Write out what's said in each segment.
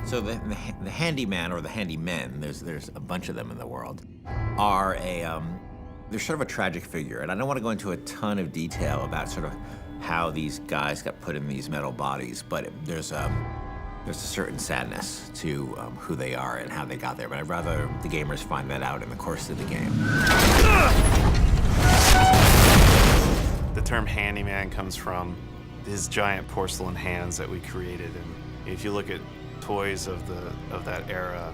So the handyman or the handymen, there's a bunch of them in the world, are they're sort of a tragic figure. And I don't want to go into a ton of detail about sort of how these guys got put in these metal bodies, but there's a certain sadness to who they are and how they got there. But I'd rather the gamers find that out in the course of the game. The term handyman comes from his giant porcelain hands that we created. And if you look at toys of that era,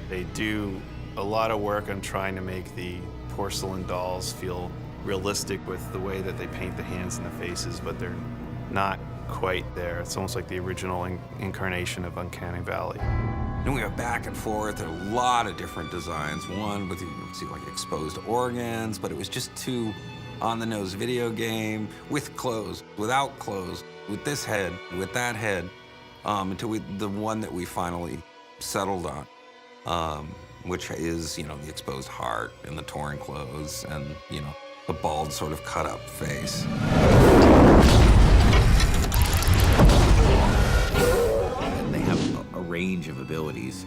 they do a lot of work on trying to make the porcelain dolls feel realistic with the way that they paint the hands and the faces, but they're not quite there. It's almost like the original incarnation of Uncanny Valley. And we went back and forth, and a lot of different designs. One with, you see, like exposed organs, but it was just too on-the-nose video game, with clothes, without clothes, with this head, with that head, until the one that we finally settled on, which is, the exposed heart and the torn clothes and, the bald sort of cut-up face. And they have a range of abilities.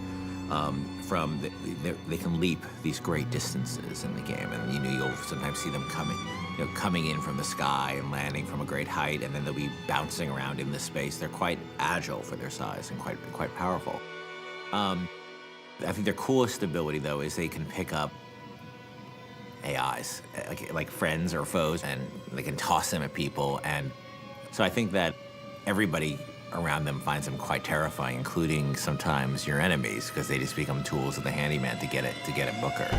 They can leap these great distances in the game, and you'll sometimes see them coming in from the sky and landing from a great height, and then they'll be bouncing around in the space. They're quite agile for their size and quite powerful. I think their coolest ability, though, is they can pick up AIs, like friends or foes, and they can toss them at people. And so I think that everybody around them finds them quite terrifying, including sometimes your enemies, because they just become tools of the handyman to get at Booker.